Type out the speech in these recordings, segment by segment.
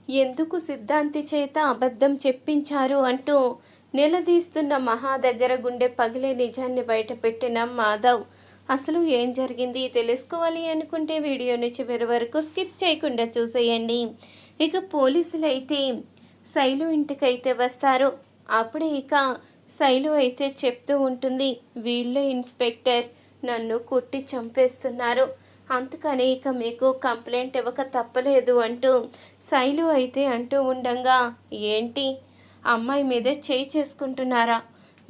ఎందుకు సిద్ధాంతి చేత అబద్ధం చెప్పించారు అంటూ నిలదీస్తున్న మహా దగ్గర గుండె పగిలే నిజాన్ని బయటపెట్టిన మాధవ్. అసలు ఏం జరిగింది తెలుసుకోవాలి అనుకుంటే వీడియోని చివరి వరకు స్కిప్ చేయకుండా చూసేయండి. ఇక పోలీసులు అయితే శైలు ఇంటికైతే వస్తారు. అప్పుడే ఇక శైలు అయితే చెప్తూ ఉంటుంది, వీళ్ళే ఇన్స్పెక్టర్ నన్ను కొట్టి చంపేస్తున్నారు, అందుకని ఇక మీకు కంప్లైంట్ ఇవ్వక తప్పలేదు అంటూ శైలు అయితే అంటూ ఉండంగా, ఏంటి అమ్మాయి మీదే చేయి చేసుకుంటున్నారా?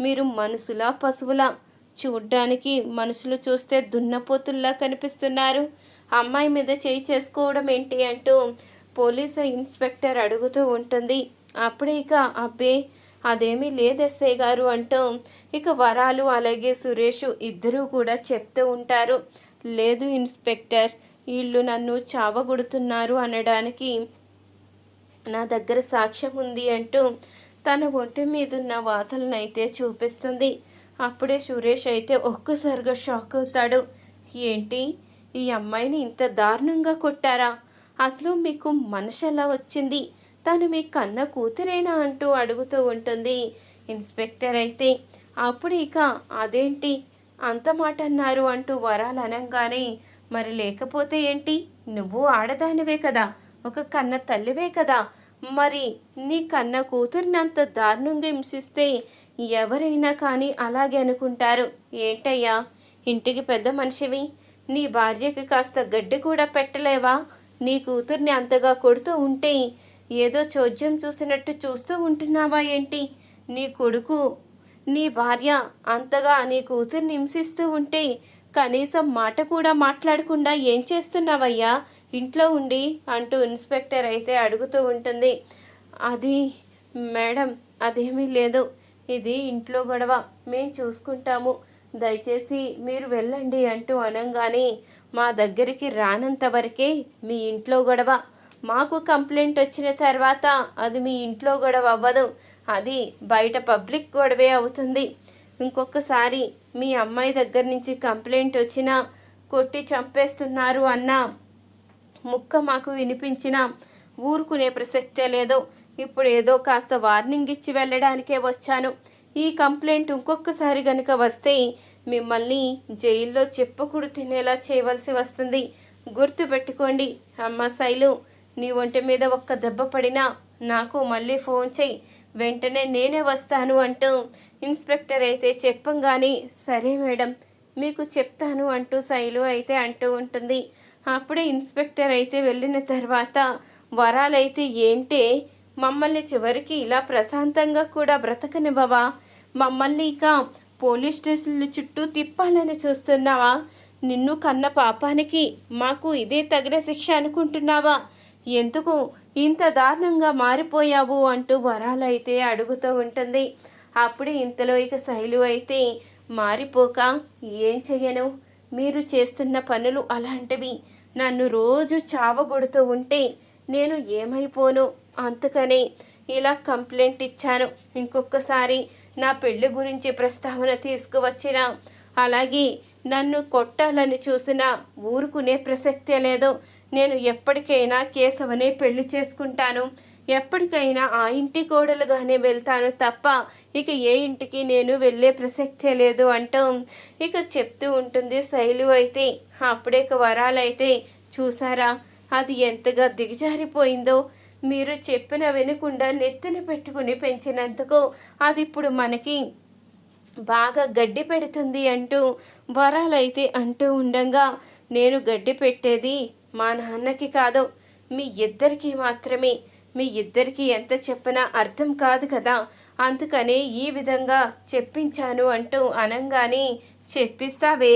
మీరు మనుషులా పశువులా? చూడ్డానికి మనుషులు చూస్తే దున్నపోతుల్లా కనిపిస్తున్నారు, అమ్మాయి మీద చేయి చేసుకోవడం ఏంటి అంటూ పోలీసు ఇన్స్పెక్టర్ అడుగుతూ ఉంటుంది. అప్పుడే ఇక అబ్బే అదేమీ లేదు ఎస్ఐ గారు అంటూ ఇక వరాలు అలాగే సురేష్ ఇద్దరూ కూడా చెప్తూ ఉంటారు. లేదు ఇన్స్పెక్టర్, వీళ్ళు నన్ను చావగొడుతున్నారు అనడానికి నా దగ్గర సాక్ష్యం ఉంది అంటూ తన ఒంటి మీదున్న వాతలను అయితే చూపిస్తుంది. అప్పుడే సురేష్ అయితే ఒక్కసారిగా షాక్ అవుతాడు. ఏంటి, ఈ అమ్మాయిని ఇంత దారుణంగా కొట్టారా? అసలు మీకు మనసు ఎలా వచ్చింది? తను మీ కన్న కూతురేనా అంటూ అడుగుతూ ఉంటుంది ఇన్స్పెక్టర్ అయితే. అప్పుడు ఇక అదేంటి అంత మాట అన్నారు అంటూ వరాలు అనగానే, మరి లేకపోతే ఏంటి, నువ్వు ఆడదానివే కదా, ఒక కన్న తల్లివే కదా, మరి నీ కన్న కూతురిని అంత దారుణంగా హింసిస్తే ఎవరైనా కానీ అలాగే అనుకుంటారు. ఏంటయ్యా, ఇంటికి పెద్ద మనిషివి, నీ భార్యకి కాస్త గడ్డి కూడా పెట్టలేవా? నీ కూతుర్ని అంతగా కొడుతూ ఉంటే ఏదో చోద్యం చూసినట్టు చూస్తూ ఉంటున్నావా ఏంటి? నీ కొడుకు నీ భార్య అంతగా నీ కూతుర్ని హింసిస్తూ ఉంటే కనీసం మాట కూడా మాట్లాడకుండా ఏం చేస్తున్నావయ్యా ఇంట్లో ఉండి అంటూ ఇన్స్పెక్టర్ అయితే అడుగుతూ ఉంటుంది. అది మేడం, అదేమీ లేదు, ఇది ఇంట్లో గొడవ, మేం చూసుకుంటాము, దయచేసి మీరు వెళ్ళండి అంటూ అనగానే, మా దగ్గరికి రానంత వరకే మీ ఇంట్లో గొడవ, మాకు కంప్లైంట్ వచ్చిన తర్వాత అది మీ ఇంట్లో గొడవ అవ్వదు, అది బయట పబ్లిక్ గొడవే అవుతుంది. ఇంకొకసారి మీ అమ్మాయి దగ్గర నుంచి కంప్లైంట్ వచ్చినా కొట్టి చంపేస్తున్నారు అన్న ముక్క మాకు వినిపించిన ఊరుకునే ప్రసక్తే లేదు. ఇప్పుడు ఏదో కాస్త వార్నింగ్ ఇచ్చి వెళ్ళడానికే వచ్చాను. ఈ కంప్లైంట్ ఇంకొకసారి గనుక వస్తే మిమ్మల్ని జైల్లో చెప్పకూడు తినేలా చేయవలసి వస్తుంది. గుర్తుపెట్టుకోండి. అమ్మ శైలు, నీ ఒంటి మీద ఒక్క దెబ్బ పడినా నాకు మళ్ళీ ఫోన్ చేయి, వెంటనే నేనే వస్తాను అంటూ ఇన్స్పెక్టర్ అయితే చెప్పంగానే, సరే మేడం మీకు చెప్తాను అంటూ శైలు అయితే అంటూ ఉంటుంది. అప్పుడే ఇన్స్పెక్టర్ అయితే వెళ్ళిన తర్వాత వరాలైతే, ఏంటే మమ్మల్ని చివరికి ఇలా ప్రశాంతంగా కూడా బ్రతకనివ్వవా? మమ్మల్ని ఇక పోలీస్ స్టేషన్ల చుట్టూ తిప్పాలని చూస్తున్నావా? నిన్ను కన్న పాపానికి మాకు ఇదే తగిన శిక్ష అనుకుంటున్నావా? ఎందుకు ఇంత దారుణంగా మారిపోయావు అంటూ వరాలైతే అడుగుతూ ఉంటుంది. అప్పుడే ఇంతలో ఇక శైలు అయితే, మారిపోక ఏం చెయ్యను, మీరు చేస్తున్న పనులు అలాంటివి, నన్ను రోజు చావగొడుతూ ఉంటే నేను ఏమైపోను, అందుకని ఇలా కంప్లైంట్ ఇచ్చాను. ఇంకొకసారి నా పెళ్లి గురించి ప్రస్తావన తీసుకువచ్చిన, అలాగే నన్ను కొట్టాలని చూసినా ఊరుకునే ప్రసక్తే లేదు. నేను ఎప్పటికైనా కేశవనే పెళ్లి చేసుకుంటాను, ఎప్పటికైనా ఆ ఇంటి కోడలుగానే వెళ్తాను తప్ప ఇక ఏ ఇంటికి నేను వెళ్ళే ప్రసక్తే లేదు అంటూ ఇక చెప్తూ ఉంటుంది శైలు అయితే. అప్పుడే వరాలైతే, చూసారా అది ఎంతగా దిగజారిపోయిందో, మీరు చెప్పిన వినకుండా నెత్తిన పెట్టుకుని పెంచినందుకు అది ఇప్పుడు మనకి బాగా గడ్డి పెడుతుంది అంటూ వరాలైతే అంటూ ఉండగా, నేను గడ్డి పెట్టేది మా నాన్నకి కాదు, మీ ఇద్దరికి మాత్రమే, మీ ఇద్దరికి ఎంత చెప్పినా అర్థం కాదు కదా, అందుకనే ఈ విధంగా చెప్పించాను అంటూ అనంగానే, చెప్పిస్తావే,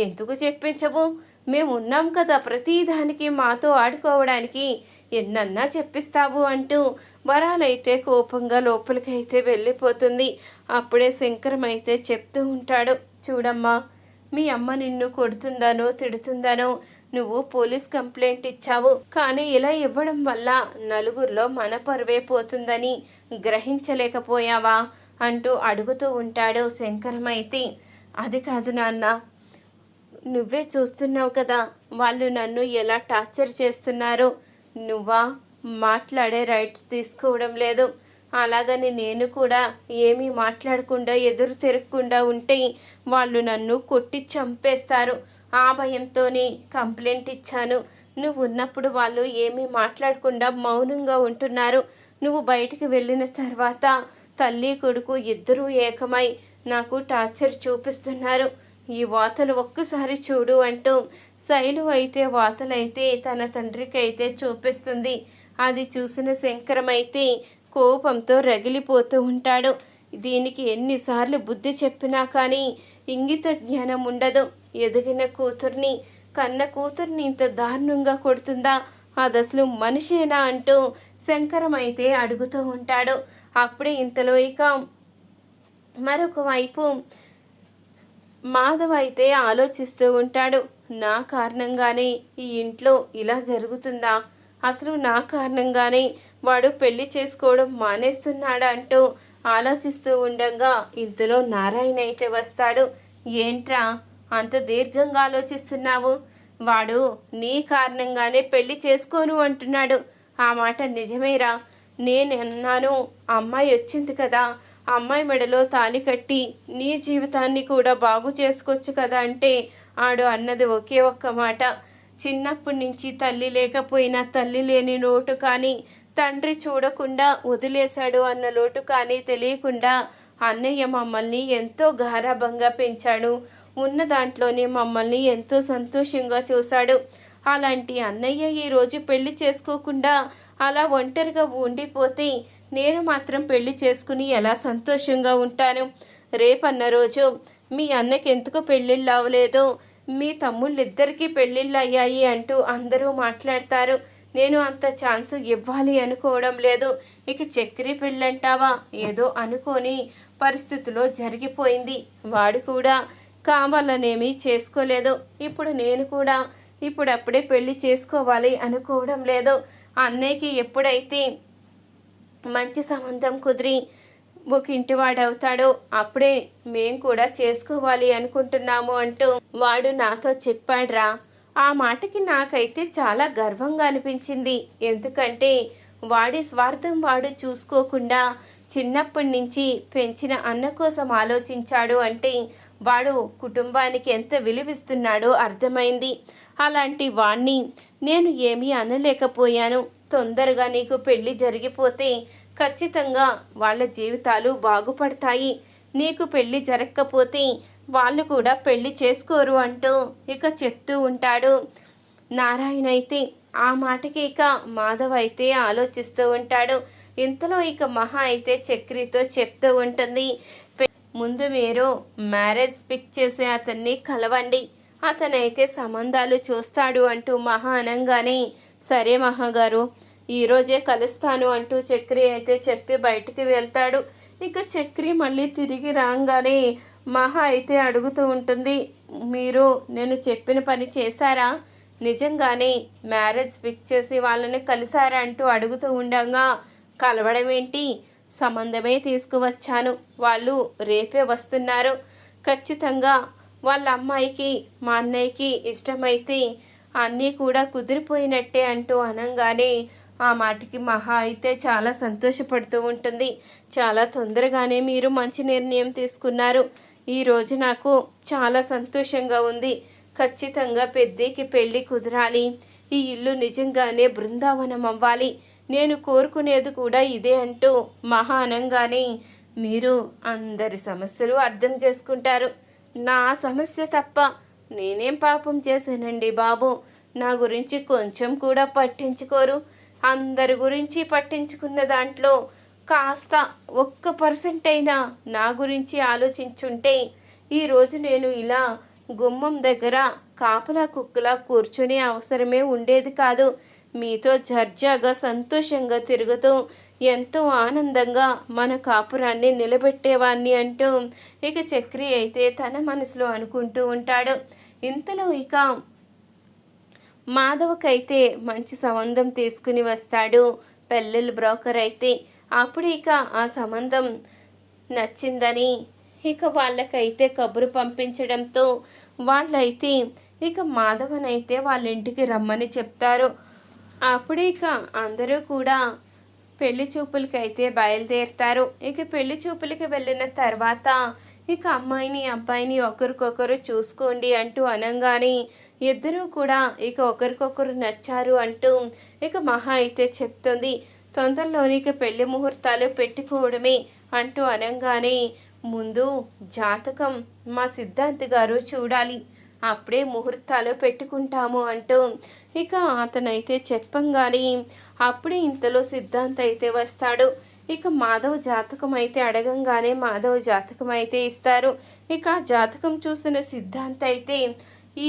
ఎందుకు చెప్పించవు, మేము ఉన్నాం కదా ప్రతిదానికి మాతో ఆడుకోవడానికి, ఎన్నన్నా చెప్పిస్తావు అంటూ వరాలైతే కోపంగా లోపలికైతే వెళ్ళిపోతుంది. అప్పుడే శంకరం అయితే చెప్తూ ఉంటాడు, చూడమ్మా, మీ అమ్మ నిన్ను కొడుతుందనో తిడుతుందనో నువ్వు పోలీస్ కంప్లైంట్ ఇచ్చావు, కానీ ఇలా ఇవ్వడం వల్ల నలుగురిలో మన పరువే పోతుందని గ్రహించలేకపోయావా అంటూ అడుగుతూ ఉంటాడు శంకరం అయితే. అది కాదు నాన్న, నువ్వే చూస్తున్నావు కదా వాళ్ళు నన్ను ఎలా టార్చర్ చేస్తున్నారో, నువ్వా మాట్లాడే రైట్స్ తీసుకోవడం లేదు. అలాగని నేను కూడా ఏమీ మాట్లాడకుండా ఎదురు తిరగకుండా ఉంటే వాళ్ళు నన్ను కొట్టి చంపేస్తారు. ఆ భయంతోనే కంప్లైంట్ ఇచ్చాను. నువ్వు ఉన్నప్పుడు వాళ్ళు ఏమీ మాట్లాడకుండా మౌనంగా ఉంటున్నారు. నువ్వు బయటికి వెళ్ళిన తర్వాత తల్లి కొడుకు ఇద్దరూ ఏకమై నాకు టార్చర్ చూపిస్తున్నారు. ఈ వాతలు ఒక్కసారి చూడు అంటూ శైలు అయితే వాతలైతే తన తండ్రికి అయితే చూపిస్తుంది. అది చూసిన శంకరమైతే కోపంతో రగిలిపోతూ ఉంటాడు. దీనికి ఎన్నిసార్లు బుద్ధి చెప్పినా కానీ ఇంగిత జ్ఞానం ఉండదు. ఎదిగిన కూతుర్ని, కన్న కూతుర్ని ఇంత దారుణంగా కొడుతుందా? అది అసలు మనిషేనా అంటూ శంకరమైతే అడుగుతూ ఉంటాడు. అప్పుడే ఇంతలో ఇక మరొక వైపు మాధవ్ అయితే ఆలోచిస్తూ ఉంటాడు. నా కారణంగానే ఈ ఇంట్లో ఇలా జరుగుతుందా? అసలు నా కారణంగానే వాడు పెళ్లి చేసుకోవడం మానేస్తున్నాడా అంటూ ఆలోచిస్తూ ఉండగా ఇంతలో నారాయణ అయితే వస్తాడు. ఏంట్రా అంత దీర్ఘంగా ఆలోచిస్తున్నావు? వాడు నీ కారణంగానే పెళ్లి చేసుకోను అంటున్నాడు. ఆ మాట నిజమేరా. నేను అన్నాను, అమ్మాయి వచ్చింది కదా, అమ్మాయి మెడలో తాళి కట్టి నీ జీవితాన్ని కూడా బాగు చేసుకోవచ్చు కదా అంటే ఆడు అన్నది ఒకే ఒక్క మాట. చిన్నప్పటి నుంచి తల్లి లేకపోయినా తల్లి లేని లోటు కానీ, తండ్రి చూడకుండా వదిలేశాడు అన్న లోటు కానీ తెలియకుండా అన్నయ్య మమ్మల్ని ఎంతో గారాబంగా పెంచాడు. ఉన్న దాంట్లోనే మమ్మల్ని ఎంతో సంతోషంగా చూశాడు. అలాంటి అన్నయ్య ఈరోజు పెళ్లి చేసుకోకుండా అలా ఒంటరిగా ఉండిపోతే నేను మాత్రం పెళ్లి చేసుకుని ఎలా సంతోషంగా ఉంటాను? రేపన్న రోజు మీ అన్నకి ఎందుకు పెళ్ళిళ్ళు అవ్వలేదో, మీ తమ్ముళ్ళిద్దరికీ పెళ్ళిళ్ళు అయ్యాయి అంటూ అందరూ మాట్లాడతారు. నేను అంత ఛాన్స్ ఇవ్వాలి అనుకోవడం లేదు. ఇక చక్రి పెళ్ళంటావా? ఏదో అనుకోని పరిస్థితిలో జరిగిపోయింది. వాడు కూడా కావాలనేమీ చేసుకోలేదు. ఇప్పుడు నేను కూడా ఇప్పుడప్పుడే పెళ్లి చేసుకోవాలి అనుకోవడం లేదు. అన్నయ్యకి ఎప్పుడైతే మంచి సంబంధం కుదిరి ఒక ఇంటివాడవుతాడో అప్పుడే మేం కూడా చేసుకోవాలి అనుకుంటున్నాము అంటూ వాడు నాతో చెప్పాడ్రా. ఆ మాటకి నాకైతే చాలా గర్వంగా అనిపించింది. ఎందుకంటే వాడి స్వార్థం వాడు చూసుకోకుండా చిన్నప్పటి నుంచి పెంచిన అన్న కోసం ఆలోచించాడు అంటే వాడు కుటుంబానికి ఎంత విలువిస్తున్నాడో అర్థమైంది. అలాంటి వాణ్ణి నేను ఏమీ అనలేకపోయాను. తొందరగా నీకు పెళ్ళి జరిగిపోతే ఖచ్చితంగా వాళ్ళ జీవితాలు బాగుపడతాయి. నీకు పెళ్ళి జరగకపోతే వాళ్ళు కూడా పెళ్ళి చేసుకోరు అంటూ ఇక చెప్తూ ఉంటాడు. నారాయణ అయితే ఆ మాటకి ఇక మాధవ్ అయితే ఆలోచిస్తూ ఉంటాడు. ఇంతలో ఇక మహా అయితే చక్రితో చెప్తూ ఉంటుంది, ముందు మీరు మ్యారేజ్ పిక్ చేసే అతన్ని కలవండి, అతనైతే సంబంధాలు చూస్తాడు అంటూ మహా అనంగానే సరే మహాగారు ఈరోజే కలుస్తాను అంటూ చక్రి అయితే చెప్పి బయటికి వెళ్తాడు. ఇక చక్రి మళ్ళీ తిరిగి రాగానే మహా అయితే అడుగుతూ ఉంటుంది, మీరు నేను చెప్పిన పని చేశారా? నిజంగానే మ్యారేజ్ ఫిక్స్ చేసి వాళ్ళని కలిసారా అంటూ అడుగుతూ ఉండగా కలవడం ఏంటి, సంబంధమే తీసుకువచ్చాను, వాళ్ళు రేపే వస్తున్నారు, ఖచ్చితంగా వాళ్ళ అమ్మాయికి మా అన్నయ్యకి ఇష్టమైతే అన్నీ కూడా కుదిరిపోయినట్టే అంటూ అనంగానే ఆ మాటకి మహా అయితే చాలా సంతోషపడుతూ ఉంటుంది. చాలా తొందరగానే మీరు మంచి నిర్ణయం తీసుకున్నారు. ఈరోజు నాకు చాలా సంతోషంగా ఉంది. ఖచ్చితంగా పెద్దకి పెళ్ళి కుదరాలి. ఈ ఇల్లు నిజంగానే బృందావనం అవ్వాలి. నేను కోరుకునేది కూడా ఇదే అంటూ మహా అనంగానే మీరు అందరి సమస్యలు అర్థం చేసుకుంటారు. నా సమస్య తప్ప నేనేం పాపం చేశానండి బాబు? నా గురించి కొంచెం కూడా పట్టించుకోరు. అందరి గురించి పట్టించుకున్న దాంట్లో కాస్త 1% అయినా నా గురించి ఆలోచించుంటే ఈరోజు నేను ఇలా గుమ్మం దగ్గర కాపలా కుక్కలా కూర్చునే అవసరమే ఉండేది కాదు. మీతో జర్జాగా సంతోషంగా తిరుగుతూ ఎంతో ఆనందంగా మన కాపురాన్ని నిలబెట్టేవాన్ని అంటూ ఇక చక్రి అయితే తన మనసులో అనుకుంటూ ఉంటాడు. ఇంతలో ఇక మాధవకైతే మంచి సంబంధం తీసుకుని వస్తాడు పెళ్ళిళ్ళ బ్రోకర్ అయితే. అప్పుడు ఇక ఆ సంబంధం నచ్చిందని ఇక వాళ్ళకైతే కబురు పంపించడంతో వాళ్ళైతే ఇక మాధవనైతే వాళ్ళ ఇంటికి రమ్మని చెప్తారు. అప్పుడే ఇక అందరూ కూడా పెళ్లి చూపులకైతే బయలుదేరుతారు. ఇక పెళ్లి చూపులకి వెళ్ళిన తర్వాత ఇక అమ్మాయిని అబ్బాయిని ఒకరికొకరు చూసుకోండి అంటూ అనంగానే ఇద్దరూ కూడా ఇక ఒకరికొకరు నచ్చారు అంటూ ఇక మహా అయితే చెప్తుంది. తొందరలోని ఇక పెళ్లి ముహూర్తాలు పెట్టుకోవడమే అంటూ అనంగానే ముందు జాతకం మా సిద్ధాంత్ గారు చూడాలి, అప్పుడే ముహూర్తాలు పెట్టుకుంటాము అంటూ ఇక అతనైతే చెప్పంగానే అప్పుడే ఇంతలో సిద్ధాంత్ అయితే వస్తాడు. ఇక మాధవ్ జాతకం అయితే అడగంగానే మాధవ్ జాతకం అయితే ఇస్తారు. ఇక జాతకం చూసిన సిద్ధాంత్ అయితే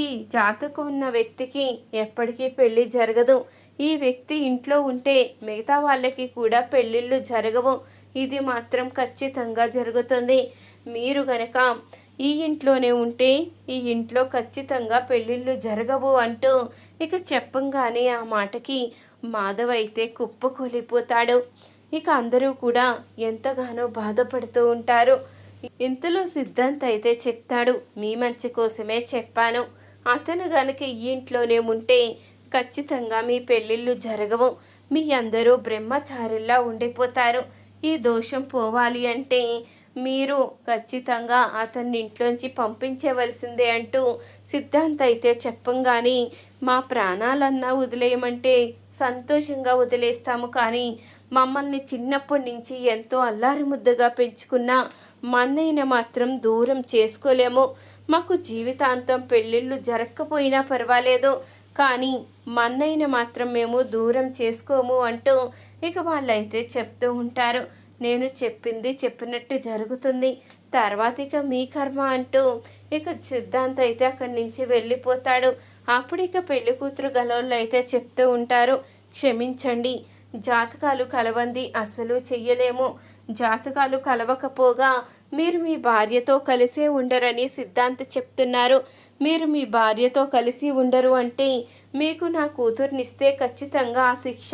ఈ జాతకం ఉన్న వ్యక్తికి ఎప్పటికీ పెళ్ళి జరగదు, ఈ వ్యక్తి ఇంట్లో ఉంటే మిగతా వాళ్ళకి కూడా పెళ్ళిళ్ళు జరగవు, ఇది మాత్రం ఖచ్చితంగా జరుగుతుంది, మీరు గనక ఈ ఇంట్లోనే ఉంటే ఈ ఇంట్లో ఖచ్చితంగా పెళ్ళిళ్ళు జరగవు అంటూ ఇక చెప్పంగానే ఆ మాటకి మాధవ్ అయితే కుప్పకూలిపోతాడు. ఇక అందరూ కూడా ఎంతగానో బాధపడుతూ ఉంటారు. ఇంతలో సిద్ధాంత్ అయితే చెప్తాడు, మీ మంచి కోసమే చెప్పాను, అతను గనక ఈ ఇంట్లోనే ఉంటే ఖచ్చితంగా మీ పెళ్ళిళ్ళు జరగవు, మీ అందరూ బ్రహ్మచారుల్లా ఉండిపోతారు, ఈ దోషం పోవాలి అంటే మీరు ఖచ్చితంగా అతన్ని ఇంట్లోంచి పంపించవలసిందే అంటూ సిద్ధాంత్ అయితే చెప్పంగానే మా ప్రాణాలన్నా వదిలేయమంటే సంతోషంగా వదిలేస్తాము, కానీ మమ్మల్ని చిన్నప్పటి నుంచి ఎంతో అల్లారి ముద్దగా పెంచుకున్న మన్నయ్యని మాత్రం దూరం చేసుకోలేము, మాకు జీవితాంతం పెళ్ళిళ్ళు జరగకపోయినా పర్వాలేదు, కానీ మన్నయ్యని మాత్రం మేము దూరం చేసుకోము అంటూ ఇక వాళ్ళైతే చెప్తూ ఉంటారు. నేను చెప్పింది చెప్పినట్టు జరుగుతుంది, తర్వాత ఇక మీ కర్మ అంటూ ఇక సిద్ధాంత్ అయితే అక్కడి నుంచి వెళ్ళిపోతాడు. అప్పుడు ఇక పెళ్లి కూతురు గలోళ్ళు అయితే చెప్తూ ఉంటారు, క్షమించండి, జాతకాలు కలవంది అస్సలు చెయ్యలేము, జాతకాలు కలవకపోగా మీరు మీ భార్యతో కలిసే ఉండరని సిద్ధాంత్ చెప్తున్నారు, మీరు మీ భార్యతో కలిసి ఉండరు అంటే మీకు నా కూతుర్నిస్తే ఖచ్చితంగా ఆ శిక్ష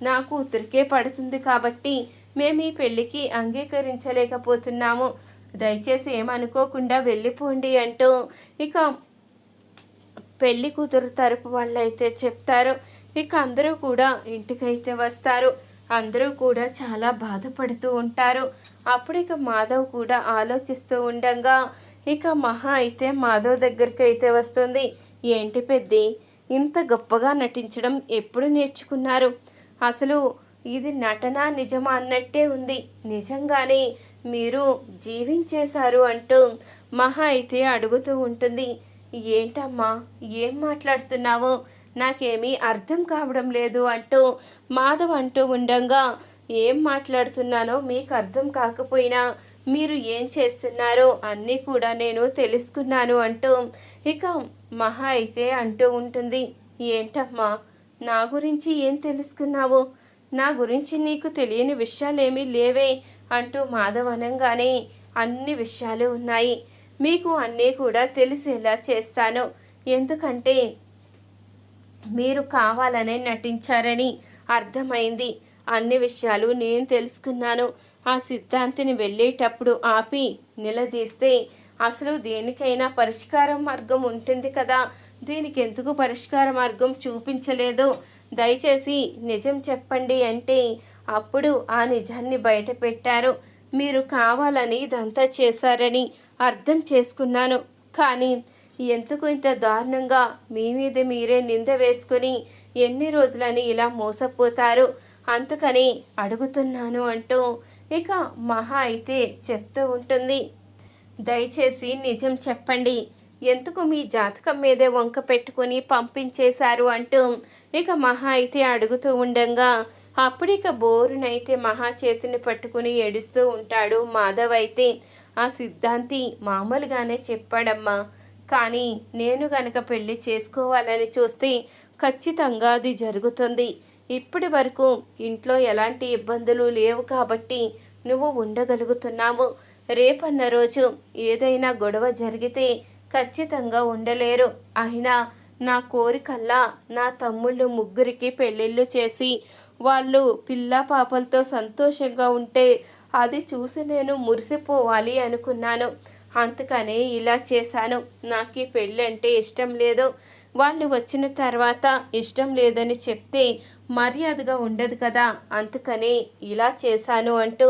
నా కూతురికే పడుతుంది, కాబట్టి మేము ఈ పెళ్ళికి అంగీకరించలేకపోతున్నాము, దయచేసి ఏమనుకోకుండా వెళ్ళిపోండి అంటూ ఇక పెళ్లి కూతురు తరపు వాళ్ళైతే చెప్తారు. ఇక అందరూ కూడా ఇంటికైతే వస్తారు. అందరూ కూడా చాలా బాధపడుతూ ఉంటారు. అప్పుడు ఇక మాధవ్ కూడా ఆలోచిస్తూ ఉండగా ఇక మహా అయితే మాధవ్ దగ్గరికి అయితే వస్తుంది. ఏంటి పెద్ది, ఇంత గొప్పగా నటించడం ఎప్పుడు నేర్చుకున్నారు? అసలు ఇది నటన నిజమా అన్నట్టే ఉంది, నిజంగానే మీరు జీవించేశారు అంటూ మహా అయితే అడుగుతూ ఉంటుంది. ఏంటమ్మా, ఏం మాట్లాడుతున్నావో నాకేమీ అర్థం కావడం లేదు అంటూ మాధవ్ అంటూ ఉండగా, ఏం మాట్లాడుతున్నానో మీకు అర్థం కాకపోయినా మీరు ఏం చేస్తున్నారో అన్నీ కూడా నేను తెలుసుకున్నాను అంటూ ఇక మహా అయితే అంటూ ఉంటుంది. ఏంటమ్మా, నా గురించి ఏం తెలుసుకున్నావు? నా గురించి నీకు తెలియని విషయాలేమీ లేవే అంటూ మాధవ్ అనంగానే, అన్ని విషయాలు ఉన్నాయి, మీకు అన్నీ కూడా తెలిసేలా చేస్తాను, ఎందుకంటే మీరు కావాలనే నటించారని అర్థమైంది, అన్ని విషయాలు నేను తెలుసుకున్నాను. ఆ సిద్ధాంతిని వెళ్ళేటప్పుడు ఆపి నిలదీస్తే అసలు దేనికైనా పరిష్కార మార్గం ఉంటుంది కదా, దీనికి ఎందుకు పరిష్కార మార్గం చూపించలేదు, దయచేసి నిజం చెప్పండి అంటే అప్పుడు ఆ నిజాన్ని బయట పెట్టారు, మీరు కావాలని ఇదంతా చేశారని అర్థం చేసుకున్నాను, కానీ ఎందుకు ఇంత దారుణంగా మీ మీద మీరే నింద వేసుకుని ఎన్ని రోజులని ఇలా మోసపోతారు, అందుకని అడుగుతున్నాను అంటూ ఇక మహా అయితే చెప్తూ ఉంటుంది. దయచేసి నిజం చెప్పండి, ఎందుకు మీ జాతకం మీదే వంక పెట్టుకుని పంపించేశారు అంటూ ఇక మహా అయితే అడుగుతూ ఉండగా అప్పుడిక బోరునైతే మహా చేతిని పట్టుకుని ఏడుస్తూ ఉంటాడు మాధవ్. అయితే ఆ సిద్ధాంతి మామూలుగానే చెప్పాడమ్మా, కానీ నేను గనక పెళ్లి చేసుకోవాలని చూస్తే ఖచ్చితంగా అది జరుగుతుంది, ఇప్పటి వరకు ఇంట్లో ఎలాంటి ఇబ్బందులు లేవు కాబట్టి నువ్వు ఉండగలుగుతున్నావు, రేపన్న రోజు ఏదైనా గొడవ జరిగితే ఖచ్చితంగా ఉండలేరు, అయినా నా కోరికల్లా నా తమ్ముళ్ళు ముగ్గురికి పెళ్ళిళ్ళు చేసి వాళ్ళు పిల్ల పాపలతో సంతోషంగా ఉంటే అది చూసి నేను మురిసిపోవాలి అనుకున్నాను, అందుకనే ఇలా చేశాను, నాకు ఈ పెళ్ళి అంటే ఇష్టం లేదు, వాళ్ళు వచ్చిన తర్వాత ఇష్టం లేదని చెప్తే మర్యాదగా ఉండదు కదా, అందుకని ఇలా చేశాను అంటూ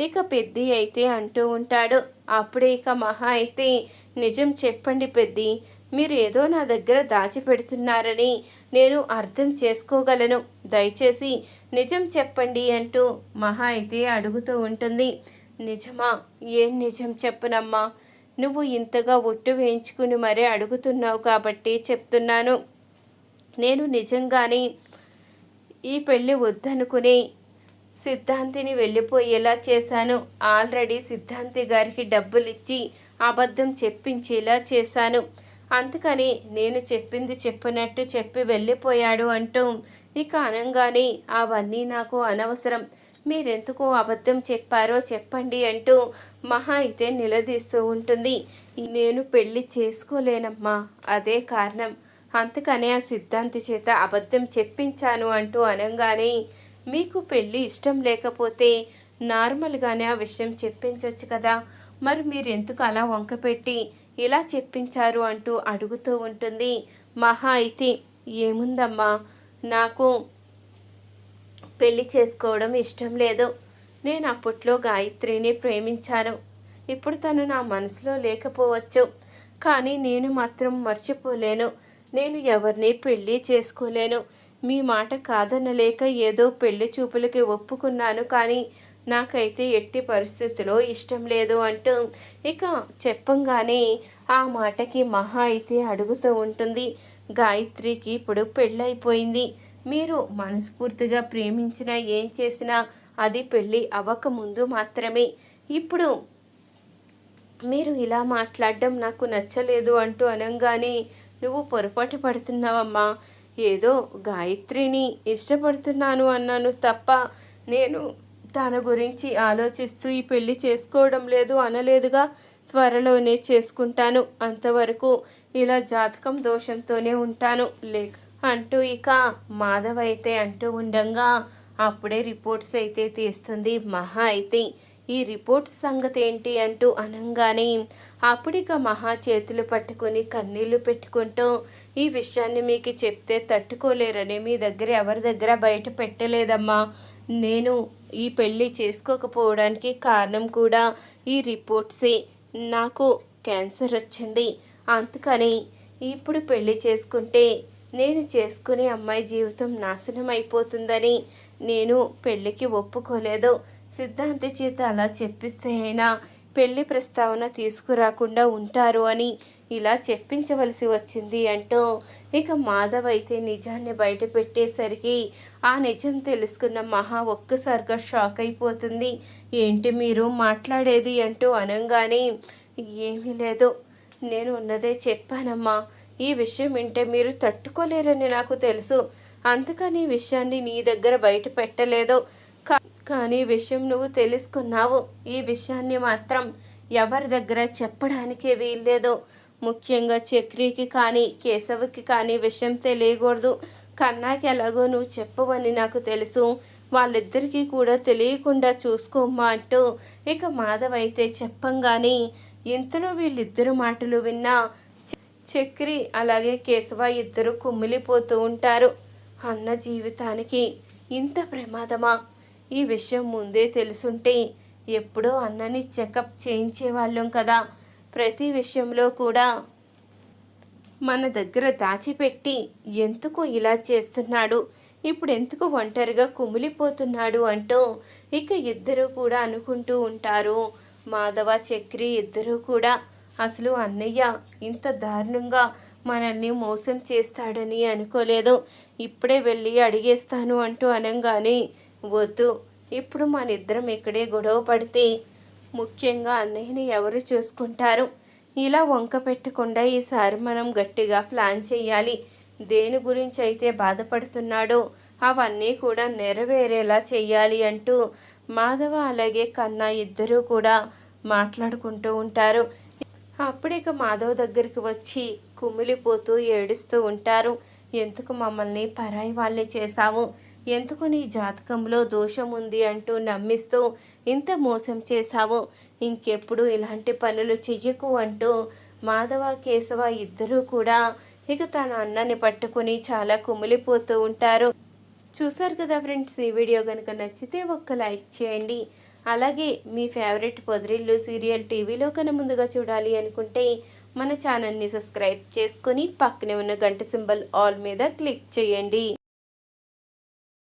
ఇక పెద్ది అయితే అంటూ ఉంటాడు. అప్పుడే ఇక మహా అయితే, నిజం చెప్పండి పెద్ది, మీరు ఏదో నా దగ్గర దాచిపెడుతున్నారని నేను అర్థం చేసుకోగలను, దయచేసి నిజం చెప్పండి అంటూ మహా అయితే అడుగుతూ ఉంటుంది. నిజమా? ఏం నిజం చెప్పనమ్మా, నువ్వు ఇంతగా ఒట్టు వేయించుకుని మరీ అడుగుతున్నావు కాబట్టి చెప్తున్నాను. నేను నిజంగానే ఈ పెళ్ళి వద్దనుకుని సిద్ధాంతిని వెళ్ళిపోయేలా చేశాను. ఆల్రెడీ సిద్ధాంతి గారికి డబ్బులు ఇచ్చి అబద్ధం చెప్పించేలా చేశాను. అందుకని నేను చెప్పింది చెప్పినట్టు చెప్పి వెళ్ళిపోయాడు అంటూ ఇక అనంగానే, అవన్నీ నాకు అనవసరం, మీరెందుకు అబద్ధం చెప్పారో చెప్పండి అంటూ మహా అయితే నిలదీస్తూ ఉంటుంది. నేను పెళ్ళి చేసుకోలేనమ్మా, అదే కారణం, అందుకనే ఆ సిద్ధాంతి చేత అబద్ధం చెప్పించాను అంటూ అనంగానే, మీకు పెళ్ళి ఇష్టం లేకపోతే నార్మల్గానే ఆ విషయం చెప్పించవచ్చు కదా, మరి మీరు ఎందుకు అలా వంకపెట్టి ఇలా చెప్పించారు అంటూ అడుగుతూ ఉంటుంది. మహా అయితే, ఏముందమ్మా, నాకు పెళ్లి చేసుకోవడం ఇష్టం లేదు, నేను అప్పట్లో గాయత్రిని ప్రేమించాను, ఇప్పుడు తను నా మనసులో లేకపోవచ్చు, కానీ నేను మాత్రం మర్చిపోలేను, నేను ఎవరిని పెళ్ళి చేసుకోలేను, మీ మాట కాదనలేక ఏదో పెళ్లి చూపులకి ఒప్పుకున్నాను, కానీ నాకైతే ఎట్టి పరిస్థితిలో ఇష్టం లేదు అంటూ ఇక చెప్పంగానే ఆ మాటకి మహా అయితే అడుగుతూ ఉంటుంది. గాయత్రికి ఇప్పుడు పెళ్ళైపోయింది, మీరు మనస్ఫూర్తిగా ప్రేమించినా ఏం చేసినా అది పెళ్ళి అవ్వకముందు మాత్రమే, ఇప్పుడు మీరు ఇలా మాట్లాడడం నాకు నచ్చలేదు అంటూ అనంగానే, నువ్వు పొరపాటు పడుతున్నావమ్మా, ఏదో గాయత్రిని ఇష్టపడుతున్నాను అన్నాను తప్ప నేను తన గురించి ఆలోచిస్తూ ఈ పెళ్లి చేసుకోవడం లేదు అనలేదుగా, త్వరలోనే చేసుకుంటాను, అంతవరకు ఇలా జాతకం దోషంతోనే ఉంటాను లేక అంటూ ఇక మాధవ్ అయితే అంటూ ఉండగా, అప్పుడే రిపోర్ట్స్ అయితే తీస్తుంది మహా అయితే. ఈ రిపోర్ట్స్ సంగతి ఏంటి అంటూ అనంగానే, అప్పుడిక మహా చేతులు పట్టుకొని కన్నీళ్లు పెట్టుకుంటూ, ఈ విషయాన్ని మీకు చెప్తే తట్టుకోలేరని మీ దగ్గర ఎవరి దగ్గర బయట పెట్టలేదమ్మా, నేను ఈ పెళ్ళి చేసుకోకపోవడానికి కారణం కూడా ఈ రిపోర్ట్సే, నాకు క్యాన్సర్ వచ్చింది, అందుకని ఇప్పుడు పెళ్ళి చేసుకుంటే నేను చేసుకునే అమ్మాయి జీవితం నాశనం అయిపోతుందని నేను పెళ్ళికి ఒప్పుకోలేదు, సిద్ధాంతి చేత అలా చెప్పిస్తే అయినా పెళ్లి ప్రస్తావన తీసుకురాకుండా ఉంటారు అని ఇలా చెప్పించవలసి వచ్చింది అంటూ ఇక మాధవ్ అయితే నిజాన్ని బయట పెట్టేసరికి ఆ నిజం తెలుసుకున్న మహా ఒక్కసారిగా షాక్ అయిపోతుంది. ఏంటి మీరు మాట్లాడేది అంటూ అనంగానే, ఏమీ లేదు, నేను ఉన్నదే చెప్పానమ్మా, ఈ విషయం వింటే మీరు తట్టుకోలేరని నాకు తెలుసు, అందుకని ఈ విషయాన్ని నీ దగ్గర బయట పెట్టలేదు, కానీ విషయం నువ్వు తెలుసుకున్నావు, ఈ విషయాన్ని మాత్రం ఎవరి దగ్గర చెప్పడానికే వీల్లేదు, ముఖ్యంగా చక్రికి కానీ కేశవకి కానీ విషయం తెలియకూడదు, కన్నాకి ఎలాగో నువ్వు చెప్పవని నాకు తెలుసు, వాళ్ళిద్దరికీ కూడా తెలియకుండా చూసుకోమ్మా అంటూ ఇక మాధవ్ అయితే చెప్పంగానే, ఇంతలో వీళ్ళిద్దరు మాటలు విన్నా చక్రి అలాగే కేశవ ఇద్దరు కుమిలిపోతూ ఉంటారు. అన్న జీవితానికి ఇంత ప్రమాదమా, ఈ విషయం ముందే తెలుసుంటే ఎప్పుడో అన్నని చెకప్ చేయించేవాళ్ళం కదా, ప్రతి విషయంలో కూడా మన దగ్గర దాచిపెట్టి ఎందుకు ఇలా చేస్తున్నాడు, ఇప్పుడు ఎందుకు ఒంటరిగా కుమిలిపోతున్నాడు అంటూ ఇక ఇద్దరు కూడా అనుకుంటూ ఉంటారు. మాధవ చక్రి ఇద్దరూ కూడా, అసలు అన్నయ్య ఇంత దారుణంగా మనల్ని మోసం చేస్తాడని అనుకోలేదు, ఇప్పుడే వెళ్ళి అడిగేస్తాను అంటూ అనంగానే, వద్దు, ఇప్పుడు మన ఇద్దరం ఇక్కడే గొడవ పడితే ముఖ్యంగా అన్నయ్యని ఎవరు చూసుకుంటారు, ఇలా వంక పెట్టకుండా ఈసారి మనం గట్టిగా ప్లాన్ చేయాలి, దేని గురించి అయితే బాధపడుతున్నాడో అవన్నీ కూడా నెరవేరేలా చెయ్యాలి అంటూ మాధవ అలాగే కన్నా ఇద్దరూ కూడా మాట్లాడుకుంటూ ఉంటారు. అప్పుడిక మాధవ్ దగ్గరికి వచ్చి కుమిలిపోతూ ఏడుస్తూ ఉంటారు. ఎందుకు మమ్మల్ని పరాయి వాళ్ళే చేశావు, ఎందుకు నీ జాతకంలో దోషం ఉంది అంటూ నమ్మిస్తూ ఇంత మోసం చేశావు, ఇంకెప్పుడు ఇలాంటి పనులు చెయ్యకు అంటూ మాధవ కేశవ ఇద్దరూ కూడా ఇక తన అన్నని పట్టుకుని చాలా కుమిలిపోతూ ఉంటారు. చూసారు కదా ఫ్రెండ్స్, ఈ వీడియో కనుక నచ్చితే ఒక్క లైక్ చేయండి. అలాగే మీ ఫేవరెట్ పొదరిల్లు సీరియల్ టీవీలో కన్నా ముందుగా చూడాలి అనుకుంటే మన ఛానల్ని సబ్స్క్రైబ్ చేసుకొని పక్కనే ఉన్న గంట సింబల్ ఆల్ మీద క్లిక్ చేయండి.